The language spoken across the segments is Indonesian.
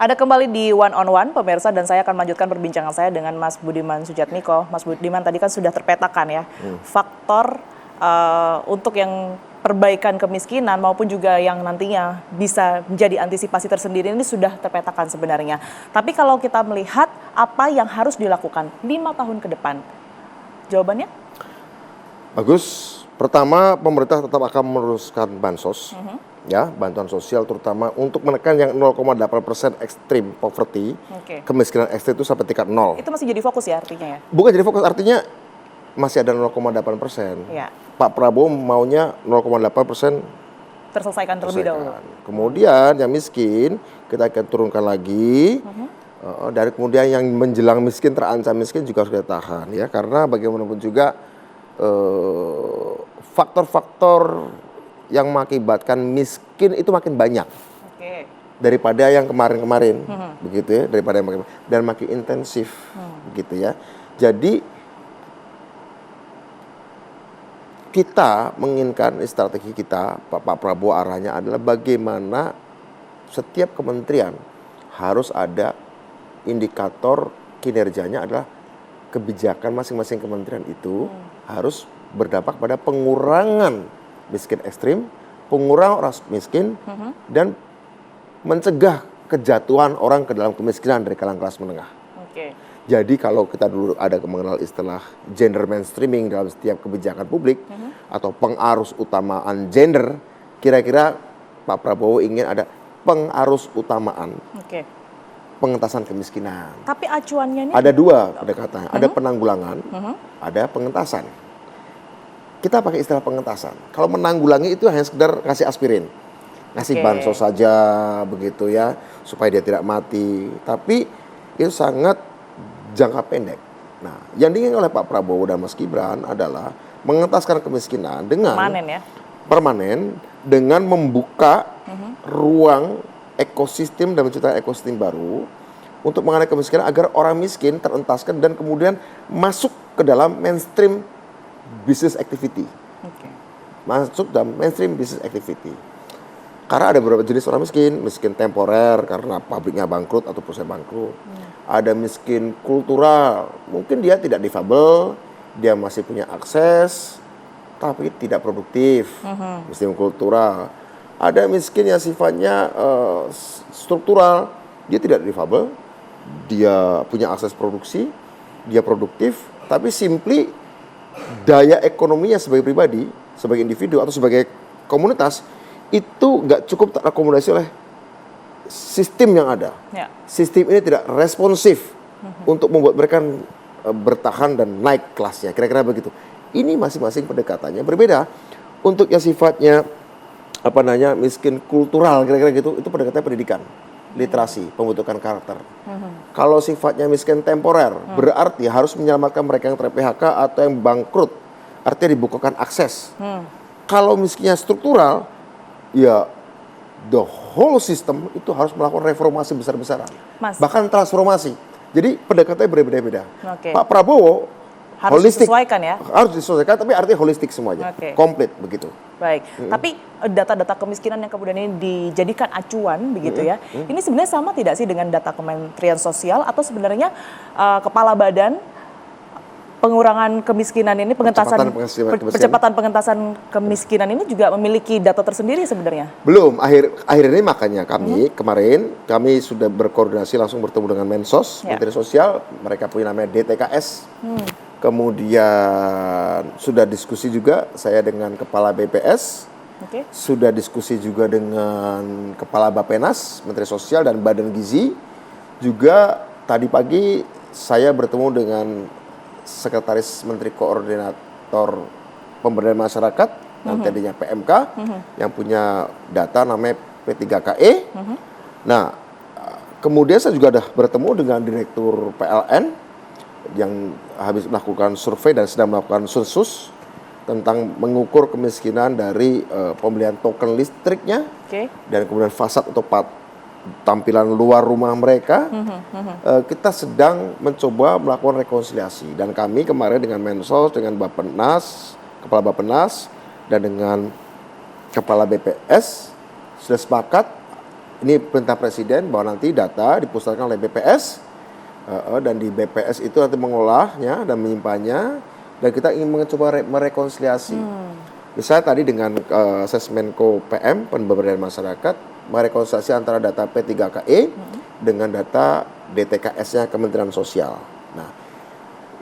Ada kembali di One on One, pemirsa, dan saya akan melanjutkan perbincangan saya dengan Mas Budiman Sujatmiko. Mas Budiman, tadi kan sudah terpetakan ya, faktor untuk yang perbaikan kemiskinan maupun juga yang nantinya bisa menjadi antisipasi tersendiri ini sudah terpetakan sebenarnya. Tapi kalau kita melihat apa yang harus dilakukan 5 tahun ke depan, jawabannya? Bagus. Pertama, pemerintah tetap akan meneruskan bansos. Ya, bantuan sosial terutama untuk menekan yang 0,8% extreme poverty, kemiskinan ekstrim itu sampai tingkat 0. Itu masih jadi fokus ya artinya ya? Bukan jadi fokus, artinya masih ada 0,8%. Ya. Pak Prabowo maunya 0,8% terselesaikan terlebih dahulu. Kemudian yang miskin kita akan turunkan lagi. Dari kemudian yang menjelang miskin, terancam miskin juga harus kita tahan ya, karena bagaimanapun juga faktor-faktor yang mengakibatkan miskin itu makin banyak daripada yang kemarin-kemarin, begitu ya, daripada yang makin, dan makin intensif, begitu ya. Jadi kita menginginkan strategi kita, Pak Prabowo arahnya adalah bagaimana setiap kementerian harus ada indikator kinerjanya adalah kebijakan masing-masing kementerian itu harus berdampak pada pengurangan miskin ekstrim, pengurangan orang miskin, dan mencegah kejatuhan orang ke dalam kemiskinan dari kalangan kelas menengah. Jadi kalau kita dulu ada mengenal istilah gender mainstreaming dalam setiap kebijakan publik atau pengarus utamaan gender, kira-kira Pak Prabowo ingin ada pengarus utamaan pengentasan kemiskinan. Tapi acuannya ini ada dua pendekatannya, ada penanggulangan, ada pengentasan. Kita pakai istilah pengentasan. Kalau menanggulangi itu hanya sekedar kasih aspirin, ngasih bansos saja begitu ya, supaya dia tidak mati. Tapi itu sangat jangka pendek. Nah, yang diinginkan oleh Pak Prabowo dan Mas Gibran adalah mengentaskan kemiskinan dengan permanen dengan membuka ruang ekosistem dan menciptakan ekosistem baru untuk mengenai kemiskinan agar orang miskin terentaskan dan kemudian masuk ke dalam mainstream business activity. Masuk dalam mainstream business activity. Karena ada beberapa jenis orang miskin, miskin temporer karena pabriknya bangkrut atau perusahaan bangkrut. Ada miskin kultural, mungkin dia tidak difabel, dia masih punya akses, tapi tidak produktif. Miskin kultural. Ada miskin yang sifatnya struktural, dia tidak difabel, dia punya akses produksi, dia produktif, tapi simply daya ekonominya sebagai pribadi, sebagai individu atau sebagai komunitas itu nggak cukup terakomodasi oleh sistem yang ada. Sistem ini tidak responsif untuk membuat mereka bertahan dan naik kelasnya, kira-kira begitu. Ini masing-masing pendekatannya berbeda. Untuk yang sifatnya miskin kultural, kira-kira gitu, itu pendekatannya pendidikan, literasi, pembentukan karakter. Kalau sifatnya miskin temporer, berarti harus menyelamatkan mereka yang ter-PHK atau yang bangkrut, artinya dibukakan akses. Kalau miskinnya struktural, ya the whole system itu harus melakukan reformasi besar-besaran, bahkan transformasi. Jadi pendekatannya berbeda-beda. Pak Prabowo harus disesuaikan ya? Harus disesuaikan, tapi artinya holistik semuanya, komplit begitu. Baik, tapi data-data kemiskinan yang kemudian ini dijadikan acuan begitu ya, ini sebenarnya sama tidak sih dengan data Kementerian Sosial atau sebenarnya Kepala Badan Pengurangan Kemiskinan ini, percepatan pengentasan kemiskinan ini juga memiliki data tersendiri sebenarnya? Belum, akhir ini makanya kami kemarin kami sudah berkoordinasi langsung bertemu dengan Mensos, Menteri Sosial, mereka punya namanya DTKS. Kemudian sudah diskusi juga saya dengan Kepala BPS, sudah diskusi juga dengan Kepala Bappenas, Menteri Sosial dan Badan Gizi. Juga tadi pagi saya bertemu dengan Sekretaris Menteri Koordinator Pemberdayaan Masyarakat, yang tadinya PMK, yang punya data namanya P3KE. Nah, kemudian saya juga sudah bertemu dengan Direktur PLN yang habis melakukan survei dan sedang melakukan sensus tentang mengukur kemiskinan dari pembelian token listriknya, dan kemudian fasad atau tampilan luar rumah mereka. Kita sedang mencoba melakukan rekonsiliasi, dan kami kemarin dengan Mensos, dengan Bappenas, Kepala Bappenas, dan dengan Kepala BPS sudah sepakat Ini perintah Presiden bahwa nanti data dipusatkan oleh BPS dan di BPS itu nanti mengolahnya dan menyimpannya, dan kita ingin mencoba merekonsiliasi. Misalnya tadi dengan Sesmenko PM, Pemberdayaan Masyarakat, merekonsiliasi antara data P3KE dengan data DTKS-nya Kementerian Sosial. Nah,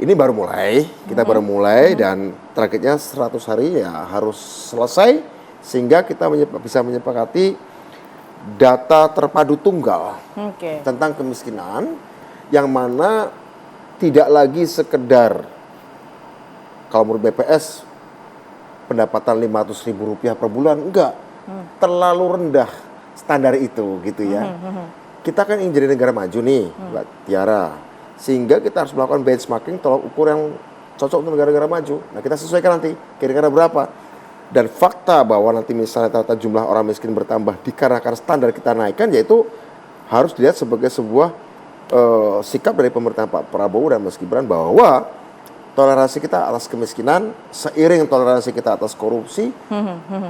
ini baru mulai, kita baru mulai dan targetnya 100 hari ya harus selesai sehingga kita bisa menyepakati data terpadu tunggal tentang kemiskinan yang mana tidak lagi sekedar kalau menurut BPS pendapatan Rp500.000 per bulan, enggak, terlalu rendah standar itu gitu ya. Kita kan ingin jadi negara maju nih, Mbak Tiara, sehingga kita harus melakukan benchmarking tolak ukur yang cocok untuk negara-negara maju. Nah, kita sesuaikan nanti kira-kira berapa. Dan fakta bahwa nanti misalnya ternyata jumlah orang miskin bertambah dikarenakan standar kita naikkan, yaitu harus dilihat sebagai sebuah sikap dari pemerintahan Pak Prabowo dan Mas Gibran bahwa toleransi kita atas kemiskinan seiring toleransi kita atas korupsi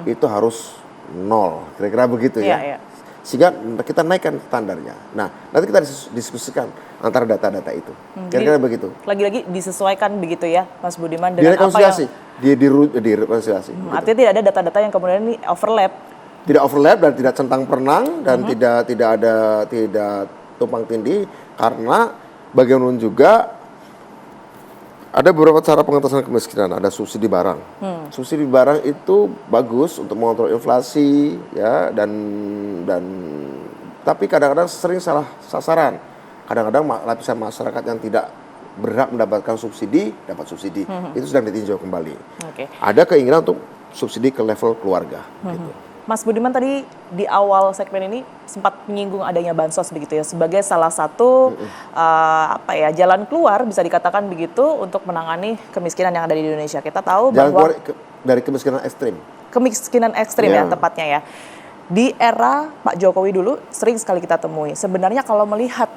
itu harus nol, kira-kira begitu ya. Sehingga kita naikkan standarnya. Nah, nanti kita diskusikan antara data-data itu. Kira-kira begitu. Lagi-lagi disesuaikan begitu ya, Mas Budiman, dengan apa yang direkonsiliasi. Artinya tidak ada data-data yang kemudian ini overlap. Tidak overlap dan tidak centang perenang dan tidak tumpang tindih, karena bagaimanapun juga ada beberapa cara pengentasan kemiskinan. Ada subsidi barang. Subsidi barang itu bagus untuk mengontrol inflasi ya, dan tapi kadang-kadang sering salah sasaran. Kadang-kadang lapisan masyarakat yang tidak berhak mendapatkan subsidi dapat subsidi. Itu sedang ditinjau kembali. Ada keinginan untuk subsidi ke level keluarga gitu. Mas Budiman tadi di awal segmen ini sempat menyinggung adanya bansos begitu ya, sebagai salah satu jalan keluar bisa dikatakan begitu untuk menangani kemiskinan yang ada di Indonesia. Kita tahu jalan bahwa dari kemiskinan ekstrim. Kemiskinan ekstrim ya tepatnya ya. Di era Pak Jokowi dulu sering sekali kita temui. Sebenarnya kalau melihat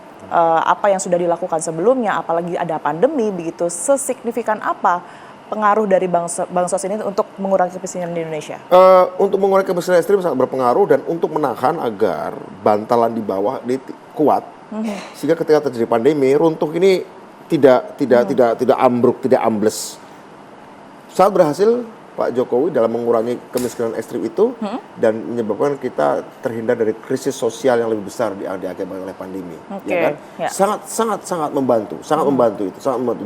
apa yang sudah dilakukan sebelumnya, apalagi ada pandemi begitu, sesignifikan apa pengaruh dari bansos ini untuk mengurangi kemiskinan di Indonesia? Untuk mengurangi kemiskinan ekstrim sangat berpengaruh, dan untuk menahan agar bantalan di bawah kuat, sehingga ketika terjadi pandemi runtuh ini tidak ambruk, tidak ambles. Sangat berhasil Pak Jokowi dalam mengurangi kemiskinan ekstrim itu dan menyebabkan kita terhindar dari krisis sosial yang lebih besar diakibatkan oleh pandemi. Ya kan? Sangat membantu, sangat membantu.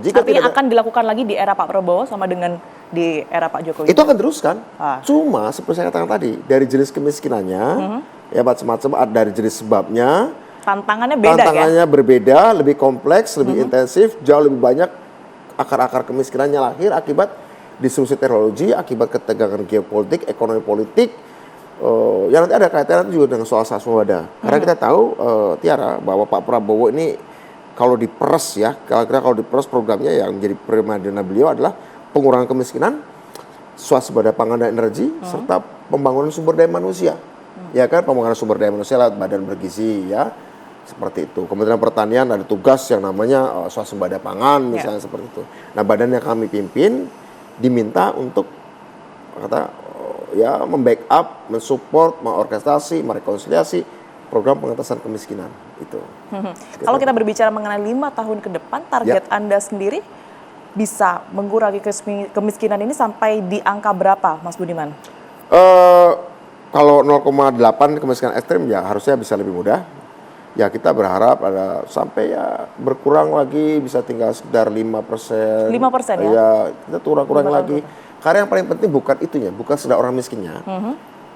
Jika tapi akan dilakukan lagi di era Pak Prabowo sama dengan di era Pak Jokowi? Itu akan teruskan. Cuma seperti saya katakan tadi, dari jenis kemiskinannya, ya macam-macam, dari jenis sebabnya, tantangannya berbeda, lebih kompleks, lebih intensif, jauh lebih banyak akar-akar kemiskinannya lahir akibat disrupsi teknologi, akibat ketegangan geopolitik, ekonomi politik, yang nanti ada kaitannya juga dengan soal swasembada. Karena kita tahu, Tiara, bahwa Pak Prabowo ini kalau diperes ya, kalau diperes programnya yang menjadi primadona beliau adalah pengurangan kemiskinan, swasembada pangan dan energi, serta pembangunan sumber daya manusia. Ya kan, pembangunan sumber daya manusia lewat badan bergizi ya, seperti itu. Kementerian Pertanian ada tugas yang namanya swasembada pangan misalnya seperti itu. Nah, badan yang kami pimpin diminta untuk membackup, mensupport, mengorkestrasi, merekonsiliasi program pengentasan kemiskinan itu. Kalau kita berbicara mengenai 5 tahun ke depan, target Anda sendiri bisa mengurangi kemiskinan ini sampai di angka berapa, Mas Budiman? Kalau 0,8 kemiskinan ekstrim ya harusnya bisa lebih mudah. Ya kita berharap ada sampai ya berkurang lagi, bisa tinggal sekitar 5%. 5% ya? Ya kita kurang lagi. Karena yang paling penting bukan itunya, bukan sekedar orang miskinnya.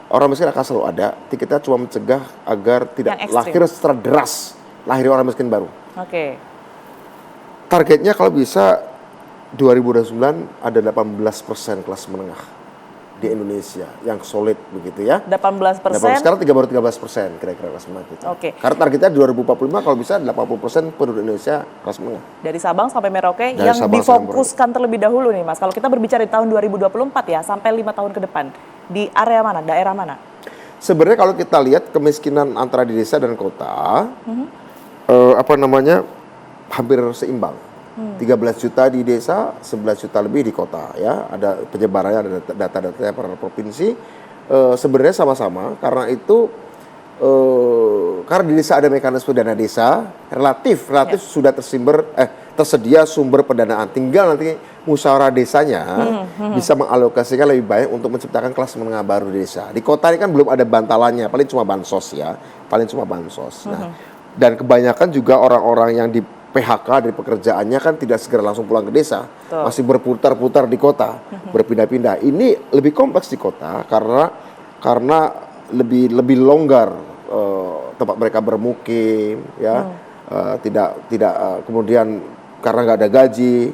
Orang miskin akan selalu ada. Kita cuma mencegah agar tidak lahir secara deras, lahir orang miskin baru. Targetnya kalau bisa 2029 ada 18% kelas menengah di Indonesia yang solid begitu ya. 18%. Sekarang baru 13% kira-kira kelas menengah kita. Karena targetnya 2045 kalau bisa 80% penduduk Indonesia kelas menengah. Dari Sabang sampai Merauke yang difokuskan terlebih dahulu nih Mas. Kalau kita berbicara di tahun 2024 ya, sampai 5 tahun ke depan, di area mana, daerah mana? Sebenarnya kalau kita lihat kemiskinan antara di desa dan kota, hampir seimbang. 13 juta di desa, 11 juta lebih di kota ya. Ada penyebarannya, ada data-datanya per provinsi. Sebenarnya sama-sama, karena itu karena di desa ada mekanisme dana desa, relatif sudah tersedia sumber pendanaan. Tinggal nanti musyawarah desanya bisa mengalokasikan lebih banyak untuk menciptakan kelas menengah baru di desa. Di kota ini kan belum ada bantalannya, paling cuma bansos ya, Nah, dan kebanyakan juga orang-orang yang di PHK dari pekerjaannya kan tidak segera langsung pulang ke desa, masih berputar-putar di kota, berpindah-pindah. Ini lebih kompleks di kota karena lebih longgar tempat mereka bermukim, ya, kemudian karena nggak ada gaji,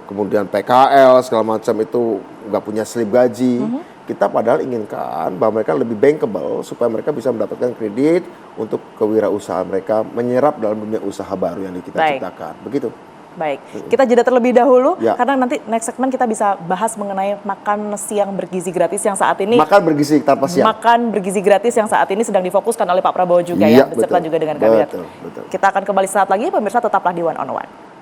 kemudian PKL segala macam itu nggak punya slip gaji. Kita padahal inginkan bahwa mereka lebih bankable supaya mereka bisa mendapatkan kredit untuk kewirausahaan mereka menyerap dalam dunia usaha baru yang kita ciptakan. Begitu. Baik, kita jeda terlebih dahulu karena nanti next segmen kita bisa bahas mengenai makan siang bergizi gratis yang saat ini. Makan bergizi tanpa siang. Makan bergizi gratis yang saat ini sedang difokuskan oleh Pak Prabowo juga ya, beserta juga dengan kabinet. Betul. Kita akan kembali saat lagi, pemirsa tetaplah di One on One.